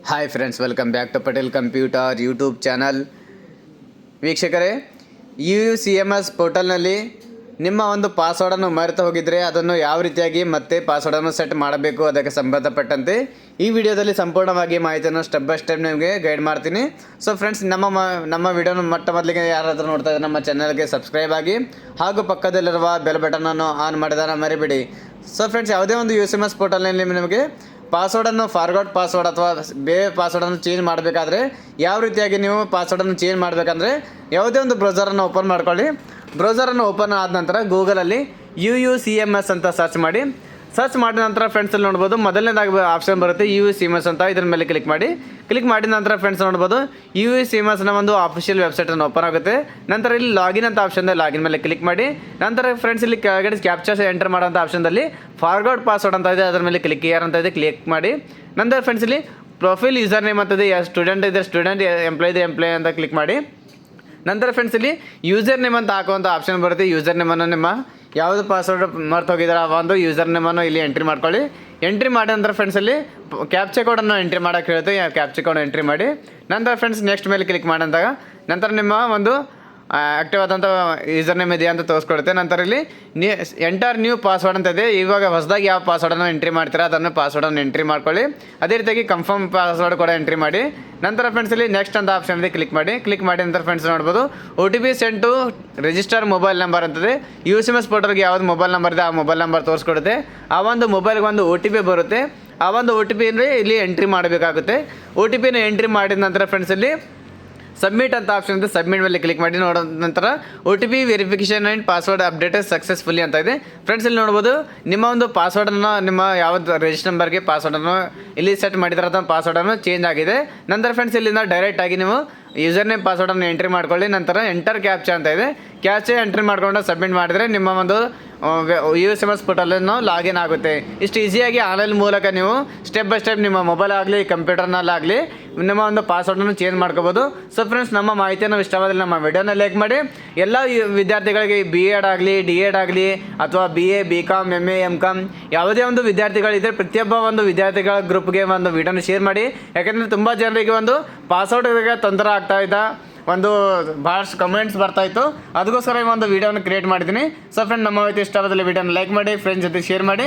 Hi friends, welcome back to Patel computer YouTube channel. ವೀಕ್ಷಕರೇ, UUCMS ಪೋರ್ಟಲ್ನಲ್ಲಿ ನಿಮ್ಮ ಒಂದು ಪಾಸ್ವರ್ಡನ್ನು ಮರೆತು ಹೋಗಿದ್ದರೆ ಅದನ್ನು ಯಾವ ರೀತಿಯಾಗಿ ಮತ್ತೆ ಪಾಸ್ವರ್ಡನ್ನು ಸೆಟ್ ಮಾಡಬೇಕು ಅದಕ್ಕೆ ಸಂಬಂಧಪಟ್ಟಂತೆ ಈ ವಿಡಿಯೋದಲ್ಲಿ ಸಂಪೂರ್ಣವಾಗಿ ಮಾಹಿತಿಯನ್ನು ಸ್ಟೆಪ್ ಬೈ ಸ್ಟೆಪ್ ನಿಮಗೆ ಗೈಡ್ ಮಾಡ್ತೀನಿ. ಸೊ ಫ್ರೆಂಡ್ಸ್, ನಮ್ಮ ವಿಡಿಯೋನ ಮೊದಲಿಗೆ ಯಾರಾದರೂ ನೋಡ್ತಾ ಇದ್ದಾರೆ ನಮ್ಮ ಚಾನಲ್ಗೆ ಸಬ್ಸ್ಕ್ರೈಬ್ ಆಗಿ ಹಾಗೂ ಪಕ್ಕದಲ್ಲಿರುವ ಬೆಲ್ ಬಟನನ್ನು ಆನ್ ಮಾಡಿದಾನ ಮರಿಬೇಡಿ. ಸೊ ಫ್ರೆಂಡ್ಸ್, ಯಾವುದೇ ಒಂದು UUCMS ಪೋರ್ಟಲ್ನಲ್ಲಿ ನಿಮಗೆ ಪಾಸ್ವರ್ಡನ್ನು ಫಾರ್ಗಾಟ್ ಪಾಸ್ವರ್ಡ್ ಅಥವಾ ಬೇರೆ ಪಾಸ್ವರ್ಡನ್ನು ಚೇಂಜ್ ಮಾಡಬೇಕಾದ್ರೆ ಯಾವ ರೀತಿಯಾಗಿ ನೀವು ಪಾಸ್ವರ್ಡನ್ನು ಚೇಂಜ್ ಮಾಡಬೇಕಂದ್ರೆ ಯಾವುದೇ ಒಂದು ಬ್ರೌಸರನ್ನು ಓಪನ್ ಮಾಡ್ಕೊಳ್ಳಿ. ಬ್ರೌಸರನ್ನು ಓಪನ್ ಆದ ನಂತರ ಗೂಗಲಲ್ಲಿ UUCMS ಅಂತ ಸರ್ಚ್ ಮಾಡಿದ ನಂತರ ಫ್ರೆಂಡ್ಸ್ ಅಲ್ಲಿ ನೋಡ್ಬೋದು ಮೊದಲನೇದಾಗಿ ಆಪ್ಷನ್ ಬರುತ್ತೆ UUCMS ಅಂತ. ಇದ್ರ ಮೇಲೆ ಕ್ಲಿಕ್ ಮಾಡಿದ ನಂತರ ಫ್ರೆಂಡ್ಸ್ ನೋಡ್ಬೋದು UUCMSನ ಒಂದು ಅಫಿಷಿಯಲ್ ವೆಬ್ಸೈಟನ್ನು ಓಪನ್ ಆಗುತ್ತೆ. ನಂತರ ಇಲ್ಲಿ ಲಾಗಿನ್ ಅಂತ ಆಪ್ಷನ್ದಲ್ಲಿ ಲಾಗಿನ್ ಮೇಲೆ ಕ್ಲಿಕ್ ಮಾಡಿ ನಂತರ ಫ್ರೆಂಡ್ಸ್ ಇಲ್ಲಿ ಕೆಳಗಡೆ ಕ್ಯಾಪ್ಚರ್ಸ್ ಎಂಟರ್ ಮಾಡೋಂಥ ಆಪ್ಷನ್ದಲ್ಲಿ ಫಾರ್ಗಾಟ್ ಪಾಸ್ವರ್ಡ್ ಅಂತ ಇದೆ, ಅದರ ಮೇಲೆ ಕ್ಲಿಕ್ ಅಂತ ಇದೆ, ಕ್ಲಿಕ್ ಮಾಡಿ ನಂತರ ಫ್ರೆಂಡ್ಸ್ ಇಲ್ಲಿ ಪ್ರೊಫೈಲ್ ಯೂಸರ್ ನೇಮ್ ಅಂತದೆ, ಸ್ಟೂಡೆಂಟ್ ಇದೆ ಸ್ಟೂಡೆಂಟ್, ಎಂಪ್ಲಾಯ್ ಅಂತ ಕ್ಲಿಕ್ ಮಾಡಿ ನಂತರ ಫ್ರೆಂಡ್ಸ್ ಇಲ್ಲಿ ಯೂಸರ್ ನೇಮ್ ಅಂತ ಹಾಕುವಂಥ ಆಪ್ಷನ್ ಬರುತ್ತೆ. ಯೂಸರ್ ನೇಮನ್ನು ನಿಮ್ಮ ಯಾವುದು ಪಾಸ್ವರ್ಡ್ ಮರ್ತು ಹೋಗಿದ್ದಾರೆ ಆ ಒಂದು ಯೂಸರ್ ನೇಮನ್ನು ಇಲ್ಲಿ ಎಂಟ್ರಿ ಮಾಡ್ಕೊಳ್ಳಿ. ಎಂಟ್ರಿ ಮಾಡಿ ನಂತರ ಫ್ರೆಂಡ್ಸಲ್ಲಿ ಕ್ಯಾಪ್ಚಾ ಕೋಡನ್ನು ಎಂಟ್ರಿ ಮಾಡೋಕ್ಕೆ ಹೇಳುತ್ತೆ. ಕ್ಯಾಪ್ಚಾ ಕೋಡ್ ಎಂಟ್ರಿ ಮಾಡಿ ನಂತರ ಫ್ರೆಂಡ್ಸ್ ನೆಕ್ಸ್ಟ್ ಮೇಲೆ ಕ್ಲಿಕ್ ಮಾಡಿದಾಗ ನಂತರ ನಿಮ್ಮ ಒಂದು ಆ್ಯಕ್ಟಿವ್ ಆದಂಥ ಯೂಸರ್ ನೇಮ್ ಇದೆಯಾ ಅಂತ ತೋರಿಸ್ಕೊಡುತ್ತೆ. ನಂತರ ಇಲ್ಲಿ ಎಂಟರ್ ನ್ಯೂ ಪಾಸ್ವರ್ಡ್ ಅಂತ ಇದೆ. ಇವಾಗ ಹೊಸದಾಗಿ ಯಾವ ಪಾಸ್ವರ್ಡನ್ನು ಎಂಟ್ರಿ ಮಾಡ್ತೀರಾ ಅದನ್ನು ಪಾಸ್ವರ್ಡನ್ನು ಎಂಟ್ರಿ ಮಾಡ್ಕೊಳ್ಳಿ. ಅದೇ ರೀತಿಯಾಗಿ ಕನ್ಫರ್ಮ್ ಪಾಸ್ವರ್ಡ್ ಕೂಡ ಎಂಟ್ರಿ ಮಾಡಿ ನಂತರ ಫ್ರೆಂಡ್ಸ್ ಇಲ್ಲಿ ನೆಕ್ಸ್ಟ್ ಅಂತ ಆಪ್ಷನ್ ಇದೆ, ಕ್ಲಿಕ್ ಮಾಡಿ ನಂತರ ಫ್ರೆಂಡ್ಸ್ ನೋಡ್ಬೋದು OTP send to register mobile number ಅಂತದೆ. UUCMS ಪೋರ್ಟಲ್ಗೆ ಯಾವ್ದು ಮೊಬೈಲ್ ನಂಬರ್ ಇದೆ ಆ ಮೊಬೈಲ್ ನಂಬರ್ ತೋರಿಸ್ಕೊಡುತ್ತೆ. ಆ ಒಂದು ಮೊಬೈಲ್ಗೆ ಒಂದು OTP ಬರುತ್ತೆ. ಆ ಒಂದು OTP ಇಲ್ಲಿ ಎಂಟ್ರಿ ಮಾಡಬೇಕಾಗುತ್ತೆ. OTPನ ಎಂಟ್ರಿ ಮಾಡಿದ ನಂತರ ಫ್ರೆಂಡ್ಸ್ ಇಲ್ಲಿ ಸಬ್ಮಿಟ್ ಅಂತ ಆಪ್ಷನ್ ಇದೆ. ಸಬ್ಮಿಟ್ ಮೇಲೆ ಕ್ಲಿಕ್ ಮಾಡಿ ನೋಡೋ ನಂತರ OTP verification and password updated successfully ಅಂತ ಇದೆ. ಫ್ರೆಂಡ್ಸ್ ಇಲ್ಲಿ ನೋಡ್ಬೋದು ನಿಮ್ಮ ಒಂದು ಪಾಸ್ವರ್ಡನ್ನು ನಿಮ್ಮ ಯಾವ್ದು ರಿಜಿಸ್ಟರ್ ನಂಬರ್ಗೆ ಪಾಸ್ವರ್ಡನ್ನು ಇಲ್ಲಿ ಸೆಟ್ ಮಾಡಿದ್ರೆ ಅಥವಾ ಪಾಸ್ವರ್ಡನ್ನು ಚೇಂಜ್ ಆಗಿದೆ. ನಂತರ ಫ್ರೆಂಡ್ಸ್ ಇಲ್ಲಿಂದ ಡೈರೆಕ್ಟಾಗಿ ನೀವು ಯೂಸರ್ ನೇಮ್ ಪಾಸ್ವರ್ಡನ್ನು ಎಂಟ್ರಿ ಮಾಡ್ಕೊಳ್ಳಿ. ನಂತರ ಎಂಟರ್ ಕ್ಯಾಪ್ಚಾ ಅಂತ ಇದೆ, ಕ್ಯಾಪ್ಚಾ ಎಂಟ್ರಿ ಮಾಡ್ಕೊಂಡು ಸಬ್ಮಿಟ್ ಮಾಡಿದರೆ ನಿಮ್ಮ ಒಂದು UUCMS ಪೋರ್ಟಲನ್ನು ಲಾಗಿನ್ ಆಗುತ್ತೆ. ಇಷ್ಟು ಈಸಿಯಾಗಿ ಆನ್ಲೈನ್ ಮೂಲಕ ನೀವು ಸ್ಟೆಪ್ ಬೈ ಸ್ಟೆಪ್ ನಿಮ್ಮ ಮೊಬೈಲ್ ಆಗಲಿ ಕಂಪ್ಯೂಟರ್ನಲ್ಲಾಗಲಿ ನಿಮ್ಮ ಒಂದು ಪಾಸ್ವರ್ಡನ್ನು ಚೇಂಜ್ ಮಾಡ್ಕೋಬೋದು. ಸೊ ಫ್ರೆಂಡ್ಸ್, ನಮ್ಮ ಮಾಹಿತಿಯನ್ನು ಇಷ್ಟವಾದಲ್ಲಿ ನಮ್ಮ ವಿಡಿಯೋನ ಲೈಕ್ ಮಾಡಿ. ಎಲ್ಲ ವಿದ್ಯಾರ್ಥಿಗಳಿಗೆ B.Ed ಆಗಲಿ D.Ed ಆಗಲಿ ಅಥವಾ BA BCom MA MCom ಯಾವುದೇ ಒಂದು ವಿದ್ಯಾರ್ಥಿಗಳಿದ್ದರೆ ಪ್ರತಿಯೊಬ್ಬ ಒಂದು ವಿದ್ಯಾರ್ಥಿಗಳ ಗ್ರೂಪ್ಗೆ ಒಂದು ವಿಡಿಯೋನ ಶೇರ್ ಮಾಡಿ. ಯಾಕೆಂದರೆ ತುಂಬ ಜನರಿಗೆ ಒಂದು ಪಾಸ್ವರ್ಡ್ಗೆ ತೊಂದರೆ ಆಗ್ತಾ ಇದ್ದ ಒಂದು ಭಾಳಷ್ಟು ಕಮೆಂಟ್ಸ್ ಬರ್ತಾಯಿತ್ತು, ಅದಕ್ಕೋಸ್ಕರ ಈ ಒಂದು ವೀಡಿಯೋನ ಕ್ರಿಯೇಟ್ ಮಾಡಿದ್ದೀನಿ. ಸೊ ಫ್ರೆಂಡ್, ನಮ್ಮ ಮಾಹಿತಿ ಇಷ್ಟವಾದಲ್ಲಿ ವಿಡಿಯೋನ ಲೈಕ್ ಮಾಡಿ, ಫ್ರೆಂಡ್ಸ್ ಜೊತೆ ಶೇರ್ ಮಾಡಿ.